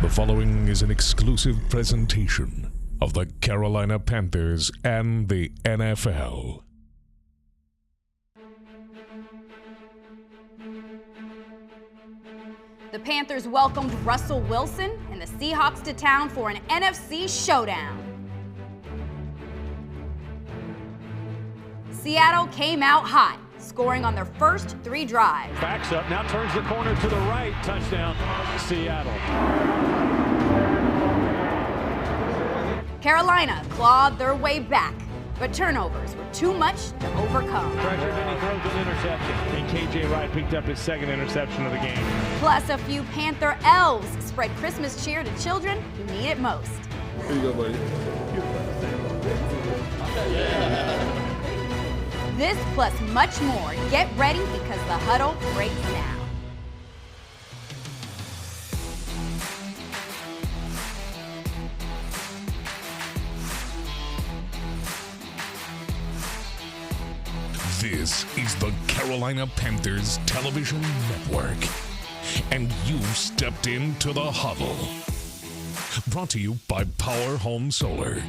The following is an exclusive presentation of the Carolina Panthers and the NFL. The Panthers welcomed Russell Wilson and the Seahawks to town for an NFC showdown. Seattle came out hot, scoring on their first 3 drives. Backs up, now turns the corner to the right. Touchdown, Seattle. Carolina clawed their way back, but turnovers were too much to overcome. Pressured and he throws an interception. And KJ Wright picked up his second interception of the game. Plus, a few Panther elves spread Christmas cheer to children who need it most. Here you go, buddy. This plus much more. Get ready because the huddle breaks now. This is the Carolina Panthers Television Network, and you've stepped into the huddle. Brought to you by POWERHOME Solar.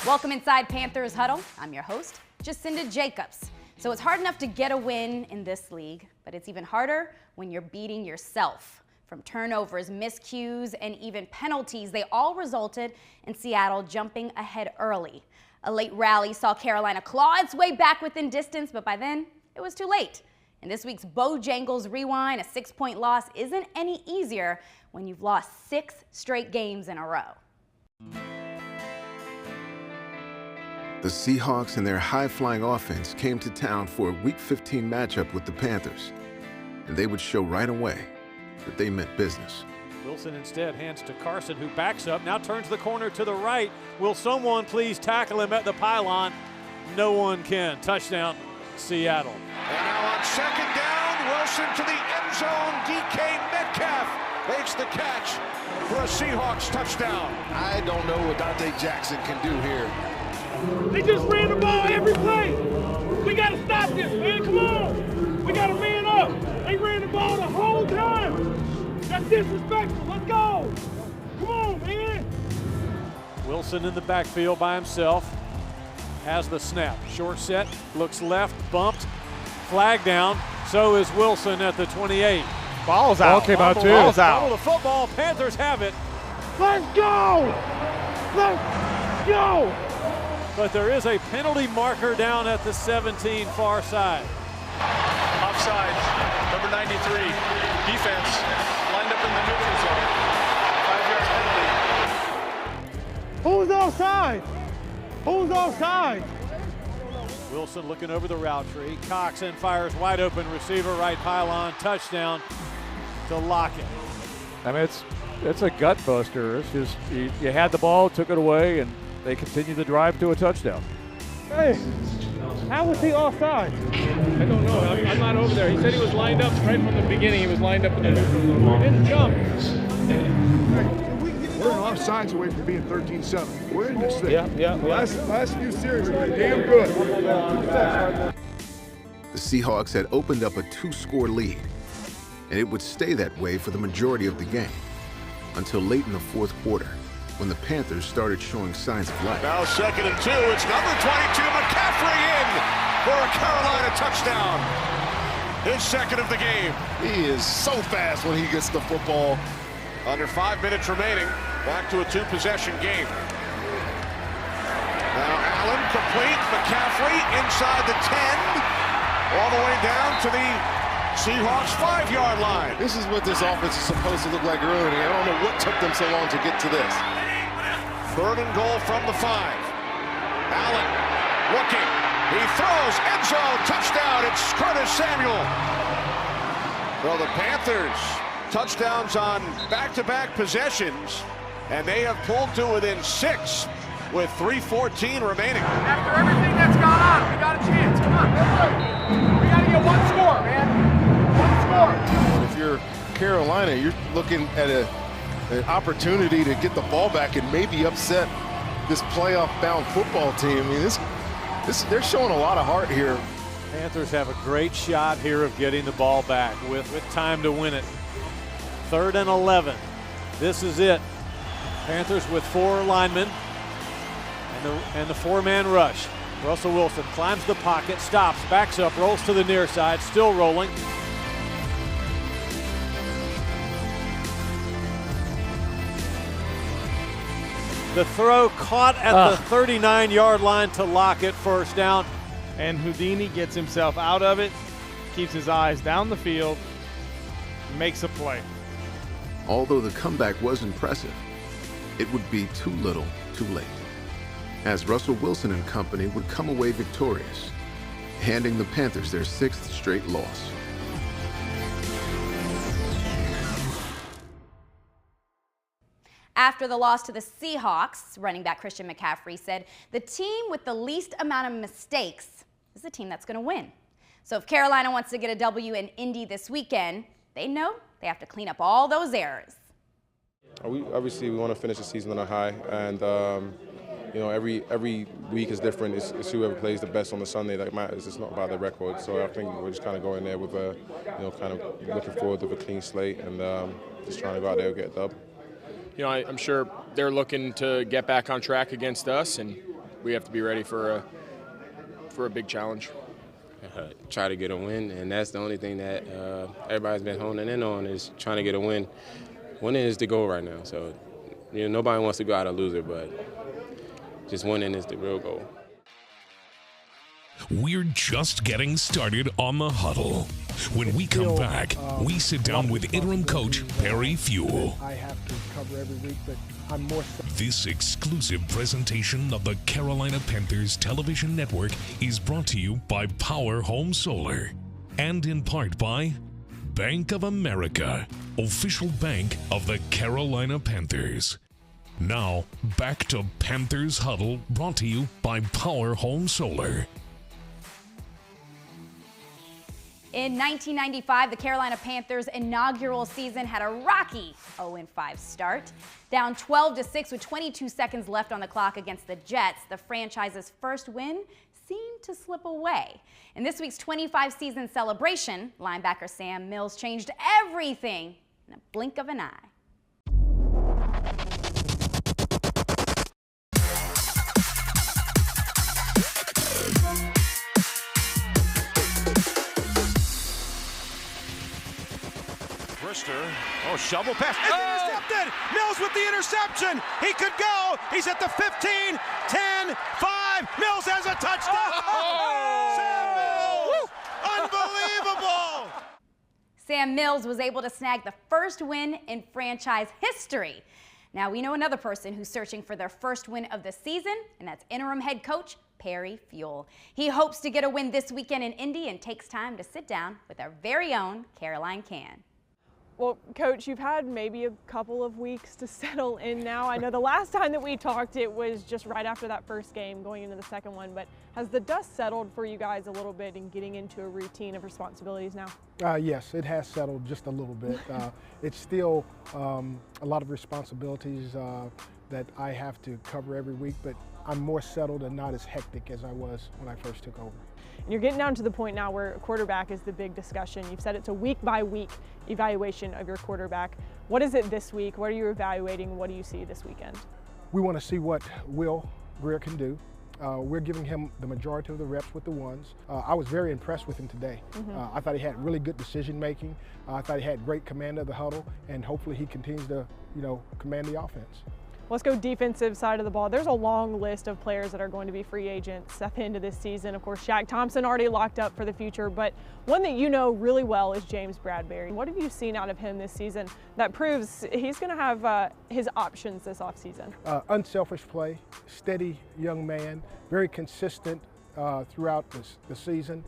Welcome inside Panthers Huddle. I'm your host, JACINDA Jacobs. So it's hard enough to get a win in this league, but it's even harder when you're beating yourself. From turnovers, miscues, and even penalties, they all resulted in Seattle jumping ahead early. A late rally saw Carolina claw its way back within distance, but by then, it was too late. In this week's Bojangles Rewind, a 6-point loss isn't any easier when you've lost 6 straight games in a row. The Seahawks and their high-flying offense came to town for a Week 15 matchup with the Panthers, and they would show right away that they meant business. Wilson instead hands to Carson, who backs up, now turns the corner to the right. Will someone please tackle him at the pylon? No one can. Touchdown, Seattle. And now on second down, Wilson to the end zone. DK Metcalf makes the catch for a Seahawks touchdown. I don't know what Dante Jackson can do here. They just ran the ball every play. We got to stop this, man. Come on. We got to man up. They ran the ball the whole time. That's disrespectful. Let's go. Come on, man. Wilson in the backfield by himself. Has the snap. Short set. Looks left. Bumped. Flag down. So is Wilson at the 28. Ball's out. Ball came out too. Ball's out. The football. Panthers have it. Let's go. Let's go. But there is a penalty marker down at the 17 far side. Offside, number 93, defense, lined up in the neutral zone. 5 yards penalty. Who's offside? Who's offside? Wilson looking over the route tree. Coxon fires wide open receiver, right pylon, touchdown to Lockett. I mean, it's a gut buster. It's just you had the ball, took it away, and they continue the drive to a touchdown. Hey, how was he offside? I don't know. I'm not over there. He said he was lined up right from the beginning. He was lined up in the neutral zone. He didn't jump. We're an offsides away from being 13-7. We're in this thing. Yeah. Last few series have been damn good. The Seahawks had opened up a 2-score lead, and it would stay that way for the majority of the game until late in the fourth quarter, when the Panthers started showing signs of life. Now 2nd and 2. It's number 22, McCaffrey in for a Carolina touchdown. His 2nd of the game. He is so fast when he gets the football. Under 5 minutes remaining. Back to a 2-possession game. Now Allen complete. McCaffrey inside the 10. All the way down to the Seahawks 5-yard line. This is what this offense is supposed to look like earlier. I don't know what took them so long to get to this. 3rd and goal from the 5. Allen looking. He throws. End zone. Touchdown. It's Curtis Samuel. Well, the Panthers touchdowns on back-to-back possessions, and they have pulled to within 6 with 3:14 remaining. After everything that's gone on, we got a chance. Come on. We got to get 1 score, man. 1 score. If you're Carolina, you're looking at an opportunity to get the ball back and maybe upset this playoff-bound football team. I mean, they're showing a lot of heart here. Panthers have a great shot here of getting the ball back with time to win it. 3rd and 11. This is it. Panthers with 4 linemen and the 4-man rush. Russell Wilson climbs the pocket, stops, backs up, rolls to the near side, still rolling. The throw caught at the 39-yard line to Lockett, first down. And Houdini gets himself out of it, keeps his eyes down the field, makes a play. Although the comeback was impressive, it would be too little, too late, as Russell Wilson and company would come away victorious, handing the Panthers their 6th straight loss. After the loss to the Seahawks, running back Christian McCaffrey said, the team with the least amount of mistakes is the team that's going to win. So if Carolina wants to get a W in Indy this weekend, they know they have to clean up all those errors. Obviously, we want to finish the season on a high, and you know, every week is different. It's whoever plays the best on the Sunday that matters. It's not about the record. So I think we're just kind of going there with a, you know, kind of looking forward to a clean slate and just trying to go out there and get a dub. You know, I'm sure they're looking to get back on track against us, and we have to be ready for a big challenge. Try to get a win, and that's the only thing that everybody's been honing in on is trying to get a win. Winning is the goal right now. So, you know, nobody wants to go out a loser, but just winning is the real goal. We're just getting started on the huddle. When we come back, we sit down with interim coach Perry Fuel. I have to cover every week, but I'm more. This exclusive presentation of the Carolina Panthers television network is brought to you by POWERHOME Solar and in part by Bank of America, official bank of the Carolina Panthers. Now, back to Panthers Huddle, brought to you by POWERHOME Solar. In 1995, the Carolina Panthers' inaugural season had a rocky 0-5 start. Down 12-6 with 22 seconds left on the clock against the Jets, the franchise's first win seemed to slip away. In this week's 25-season celebration, linebacker Sam Mills changed everything in a blink of an eye. Oh, shovel pass. It's intercepted. Mills with the interception. He could go. He's at the 15, 10, 5. Mills has a touchdown. Sam Mills. Unbelievable. Sam Mills was able to snag the first win in franchise history. Now we know another person who's searching for their first win of the season, and that's interim head coach Perry Fuel. He hopes to get a win this weekend in Indy and takes time to sit down with our very own Caroline Can. Well, Coach, you've had maybe a couple of weeks to settle in now. I know the last time that we talked, it was just right after that first game going into the second one, but has the dust settled for you guys a little bit in getting into a routine of responsibilities now? Yes, it has settled just a little bit. It's still a lot of responsibilities that I have to cover every week, but I'm more settled and not as hectic as I was when I first took over. And you're getting down to the point now where quarterback is the big discussion. You've said it's a week-by-week evaluation of your quarterback. What is it this week? What are you evaluating? What do you see this weekend? We want to see what Will Greer can do. We're giving him the majority of the reps with the ones. I was very impressed with him today. I thought he had really good decision making. I thought he had great command of the huddle, and hopefully he continues to, command the offense. Let's go defensive side of the ball. There's a long list of players that are going to be free agents at the end of this season. Of course, Shaq Thompson already locked up for the future, but one that you know really well is James Bradberry. What have you seen out of him this season that proves he's going to have his options this offseason? Unselfish play, steady young man, very consistent throughout the season.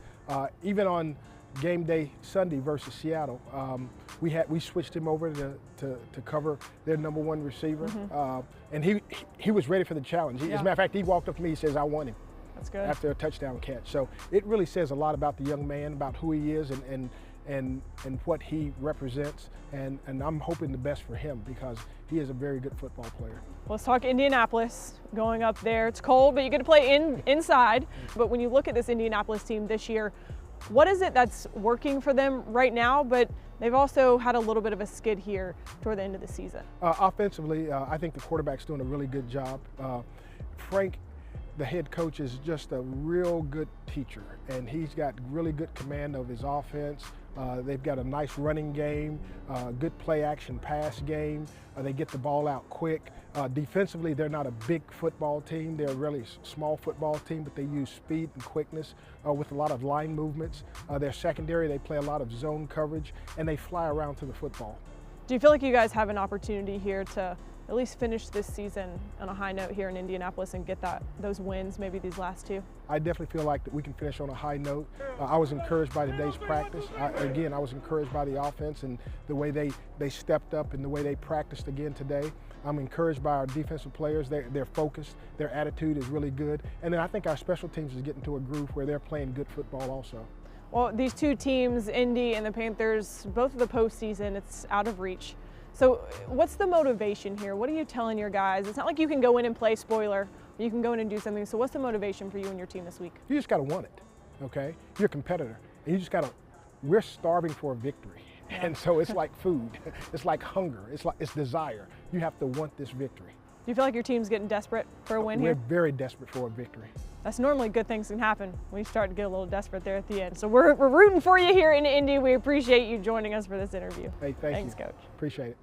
Even on game day Sunday versus Seattle, we switched him over to cover their #1 receiver, and he was ready for the challenge. As a matter of fact, he walked up to me, he says, "I want him." That's good. After a touchdown catch. So it really says a lot about the young man, about who he is and what he represents, and I'm hoping the best for him because he is a very good football player. Let's talk Indianapolis. Going up there, it's cold, but you get to play inside. But when you look at this Indianapolis team this year, What is it that's working for them right now? But they've also had a little bit of a skid here toward the end of the season. Offensively, I think the quarterback's doing a really good job. Frank, the head coach, is just a real good teacher, and he's got really good command of his offense. They've got a nice running game, good play-action pass game. They get the ball out quick. Defensively, they're not a big football team. They're a really small football team, but they use speed and quickness with a lot of line movements. Their secondary, they play a lot of zone coverage, and they fly around to the football. Do you feel like you guys have an opportunity here to at least finish this season on a high note here in Indianapolis and get those wins, maybe these last two? I definitely feel like that we can finish on a high note. I was encouraged by today's practice. I was encouraged by the offense and the way they stepped up and the way they practiced again today. I'm encouraged by our defensive players. They're focused. Their attitude is really good. And then I think our special teams is getting to a groove where they're playing good football also. Well, these two teams, Indy and the Panthers, both of the postseason, it's out of reach. So what's the motivation here? What are you telling your guys? It's not like you can go in and play spoiler, or you can go in and do something. So what's the motivation for you and your team this week? You just got to want it, okay? You're a competitor, and you just got to, we're starving for a victory. Yeah. And so it's like food, it's like hunger, it's desire. You have to want this victory. Do you feel like your team's getting desperate for a win here? We're very desperate for a victory. That's normally good things can happen when you start to get a little desperate there at the end. So we're rooting for you here in Indy. We appreciate you joining us for this interview. Hey, Thanks, you. Coach. Appreciate it.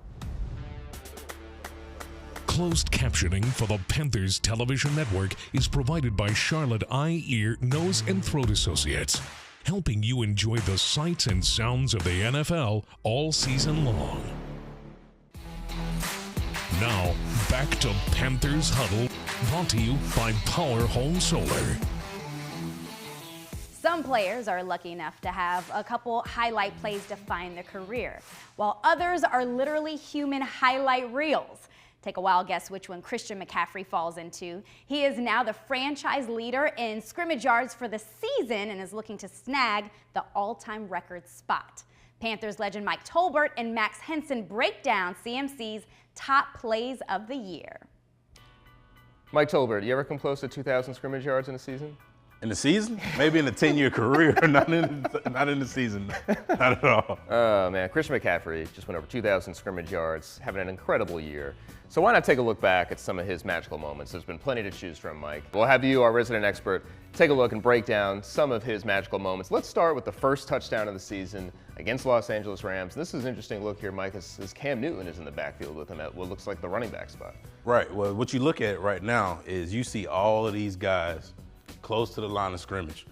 Closed captioning for the Panthers television network is provided by Charlotte Eye, Ear, Nose, and Throat Associates, helping you enjoy the sights and sounds of the NFL all season long. Now, back to Panthers Huddle, brought to you by POWERHOME Solar. Some players are lucky enough to have a couple highlight plays define their career, while others are literally human highlight reels. Take a wild guess which one Christian McCaffrey falls into. He is now the franchise leader in scrimmage yards for the season and is looking to snag the all-time record spot. Panthers legend Mike Tolbert and Max Henson break down CMC's top plays of the year. Mike Tolbert, you ever come close to 2,000 scrimmage yards in a season? In the season? Maybe in a 10-year career, not in the season, not at all. Oh man, Christian McCaffrey just went over 2,000 scrimmage yards, having an incredible year. So why not take a look back at some of his magical moments? There's been plenty to choose from, Mike. We'll have you, our resident expert, take a look and break down some of his magical moments. Let's start with the first touchdown of the season against Los Angeles Rams. This is an interesting look here, Mike, as Cam Newton is in the backfield with him at what looks like the running back spot. Right, well, what you look at right now is you see all of these guys close to the line of scrimmage,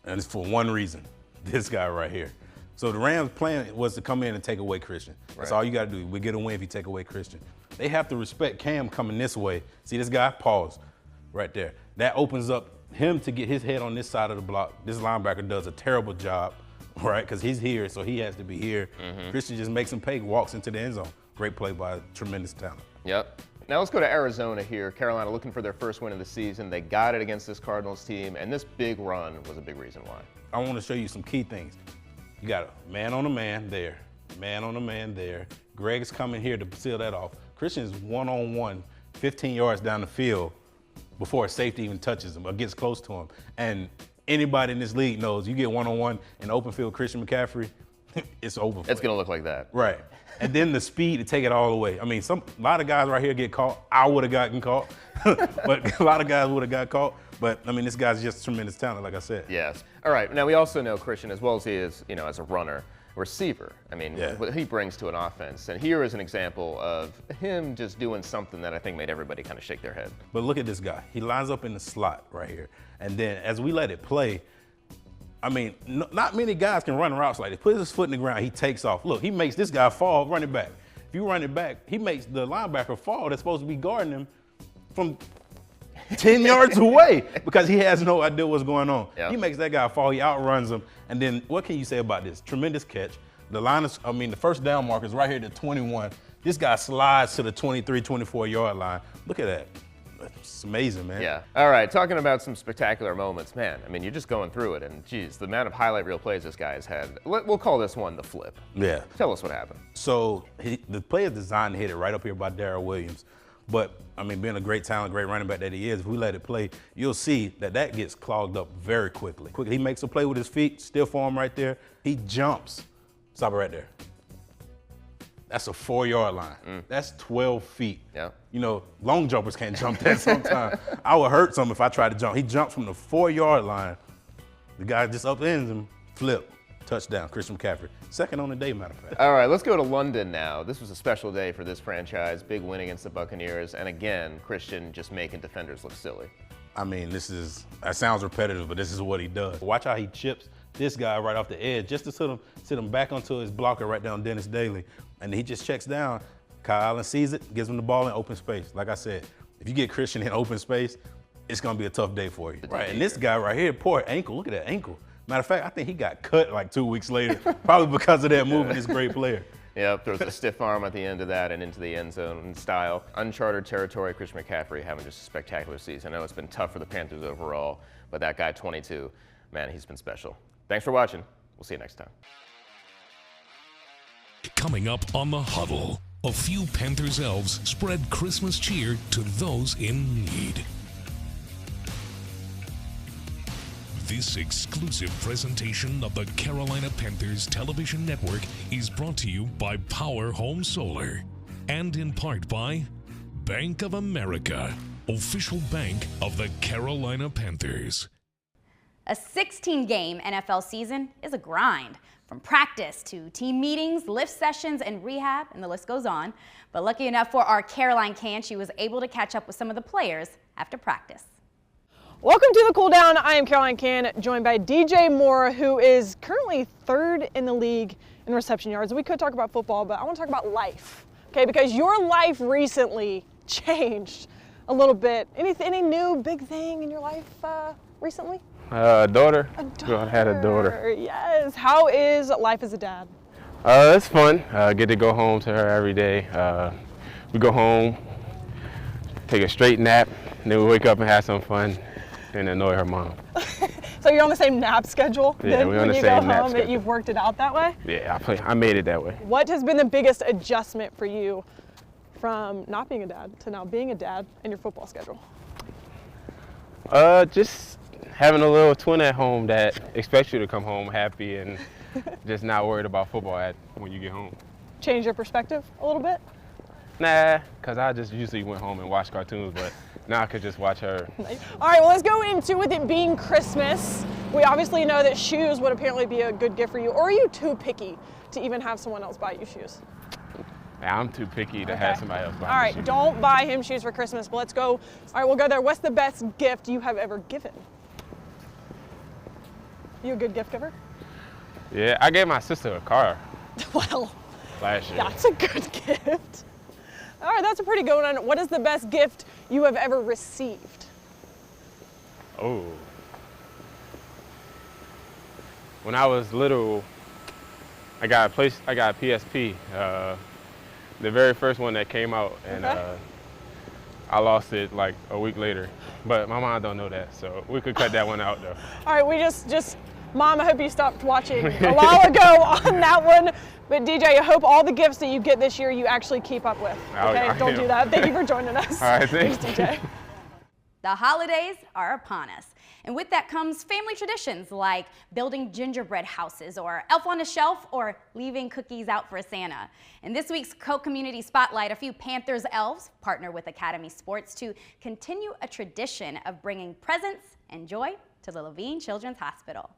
and it's for one reason, this guy right here. So the Rams' plan was to come in and take away Christian. That's all you got to do. We get a win if you take away Christian. They have to respect Cam coming this way. See this guy? Pause right there. That opens up him to get his head on this side of the block. This linebacker does a terrible job, right? Because he's here, so he has to be here. Christian just makes him pay, walks into the end zone. Great play by tremendous talent. Yep. Now let's go to Arizona here. Carolina looking for their first win of the season. They got it against this Cardinals team, and this big run was a big reason why. I want to show you some key things. You got a man on a man there, man on a man there. Greg is coming here to seal that off. Christian is one-on-one, 15 yards down the field before a safety even touches him or gets close to him. And anybody in this league knows you get one-on-one in open field Christian McCaffrey, it's over for It's going to look like that. Right. And then the speed to take it all away. I mean, a lot of guys right here get caught. I would have gotten caught, but a lot of guys would have got caught. But I mean, this guy's just tremendous talent, like I said. Yes. All right. Now we also know Christian, as well as he is, as a runner, receiver. I mean, what he brings to an offense. And here is an example of him just doing something that I think made everybody kind of shake their head. But look at this guy. He lines up in the slot right here. And then as we let it play, I mean, not many guys can run routes like this. Put his foot in the ground, he takes off. Look, he makes this guy fall, running back. If you run it back, he makes the linebacker fall that's supposed to be guarding him from 10 yards away because he has no idea what's going on. Yep. He makes that guy fall, he outruns him. And then what can you say about this? Tremendous catch. The first down marker is right here at 21. This guy slides to the 23, 24-yard line. Look at that. It's amazing, man. Yeah. All right, talking about some spectacular moments, man. I mean, you're just going through it, and geez, the amount of highlight reel plays this guy has had. We'll call this one the flip. Yeah. Tell us what happened. So the play is designed to hit it right up here by Darrell Williams. But, I mean, being a great talent, great running back that he is, if we let it play, you'll see that that gets clogged up very quickly. He makes a play with his feet, stiff arm right there. He jumps. Stop it right there. That's a 4-yard line. That's 12 feet. Yeah. You know, long jumpers can't jump that sometimes. I would hurt some if I tried to jump. He jumps from the 4-yard line. The guy just upends him, flip, touchdown, Christian McCaffrey. Second on the day, matter of fact. All right, let's go to London now. This was a special day for this franchise. Big win against the Buccaneers. And again, Christian just making defenders look silly. I mean, that sounds repetitive, but this is what he does. Watch how he chips this guy right off the edge just to sit him back onto his blocker right down Dennis Daly. And he just checks down. Kyle Allen sees it, gives him the ball in open space. Like I said, if you get Christian in open space, it's going to be a tough day for you. Right, and this guy right here, poor ankle, look at that ankle. Matter of fact, I think he got cut like 2 weeks later, probably because of that move and this great player. Yep, throws a stiff arm at the end of that and into the end zone in style. Uncharted territory, Christian McCaffrey having just a spectacular season. I know it's been tough for the Panthers overall, but that guy 22, man, he's been special. Thanks for watching. We'll see you next time. Coming up on The Huddle, a few Panthers elves spread Christmas cheer to those in need. This exclusive presentation of the Carolina Panthers television network is brought to you by POWERHOME Solar and in part by Bank of America, official bank of the Carolina Panthers. A 16-game NFL season is a grind. From practice to team meetings, lift sessions, and rehab, and the list goes on. But lucky enough for our Caroline Can, she was able to catch up with some of the players after practice. Welcome to the Cool Down. I am Caroline Can, joined by DJ Moore, who is currently 3rd in the league in reception yards. We could talk about football, but I want to talk about life, okay? Because your life recently changed a little bit. Any new big thing in your life recently? Daughter. A daughter. I had a daughter. Yes. How is life as a dad? It's fun. Get to go home to her every day. We go home, take a straight nap, and then we wake up and have some fun and annoy her mom. So you're on the same nap schedule? Yeah, we're on the same nap schedule. You've worked it out that way? Yeah, I made it that way. What has been the biggest adjustment for you from not being a dad to now being a dad in your football schedule? Just having a little twin at home that expects you to come home happy and just not worried about football when you get home. Change your perspective a little bit? Nah, because I just usually went home and watched cartoons, but now I could just watch her. Nice. All right, well, let's go into with it being Christmas. We obviously know that shoes would apparently be a good gift for you. Or are you too picky to even have someone else buy you shoes? Yeah, I'm too picky to have somebody else buy me All right, shoes. don't buy him shoes for Christmas, but let's go. All right, we'll go there. What's the best gift you have ever given? You a good gift giver? Yeah, I gave my sister a car. Well, last year. That's a good gift. All right, that's a pretty good one. What is the best gift you have ever received? Oh. When I was little, I got a PSP. The very first one that came out, and I lost it like a week later. But my mom don't know that, so we could cut that one out though. All right, we just Mom, I hope you stopped watching a while ago on that one. But DJ, I hope all the gifts that you get this year you actually keep up with. Okay, don't do that. Thank you for joining us. All right, thanks. DJ. The holidays are upon us. And with that comes family traditions like building gingerbread houses or elf on a shelf or leaving cookies out for Santa. In this week's Co-Community Spotlight, a few Panthers elves partner with Academy Sports to continue a tradition of bringing presents and joy to the Levine Children's Hospital.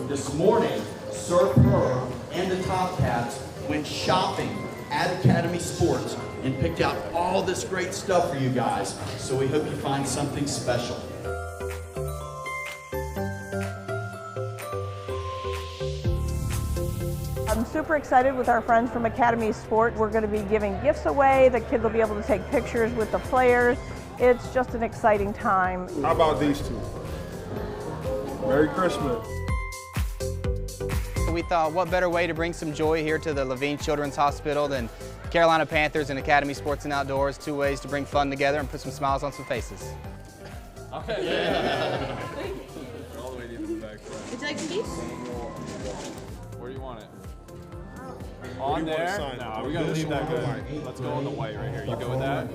This morning, Sir Purr and the Top Cats went shopping at Academy Sports and picked out all this great stuff for you guys. So we hope you find something special. I'm super excited with our friends from Academy Sport. We're going to be giving gifts away. The kids will be able to take pictures with the players. It's just an exciting time. How about these two? Merry Christmas. We thought, what better way to bring some joy here to the Levine Children's Hospital than Carolina Panthers and Academy Sports and Outdoors, two ways to bring fun together and put some smiles on some faces. Okay. Yeah. Thank you. All the way to the back. Would you like some beef? Where do you want it? On there. No, we're going to leave that good. Let's go on the white right here. You go with that?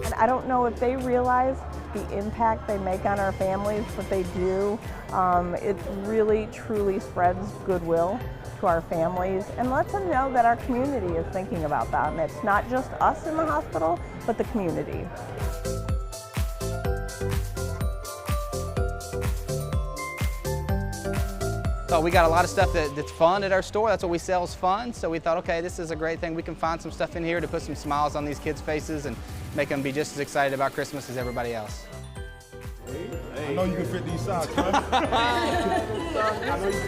And I don't know if they realize the impact they make on our families, but they do. It really, truly spreads goodwill to our families and lets them know that our community is thinking about them. It's not just us in the hospital, but the community. So we got a lot of stuff that's fun at our store. That's what we sell is fun. So we thought, okay, this is a great thing. We can find some stuff in here to put some smiles on these kids' faces and make them be just as excited about Christmas as everybody else. Hey. I know you can fit these socks, huh? I know you.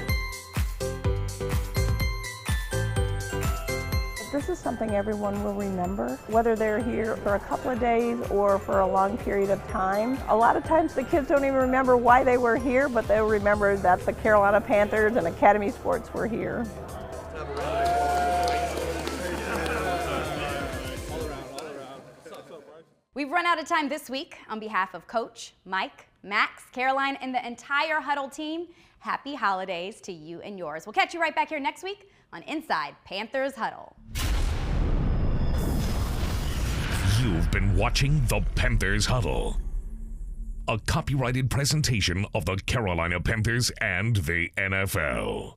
This is something everyone will remember, whether they're here for a couple of days or for a long period of time. A lot of times the kids don't even remember why they were here, but they'll remember that the Carolina Panthers and Academy Sports were here. We've run out of time this week. On behalf of Coach, Mike, Max, Caroline, and the entire Huddle team, happy holidays to you and yours. We'll catch you right back here next week on Inside Panthers Huddle. You've been watching the Panthers Huddle, a copyrighted presentation of the Carolina Panthers and the NFL.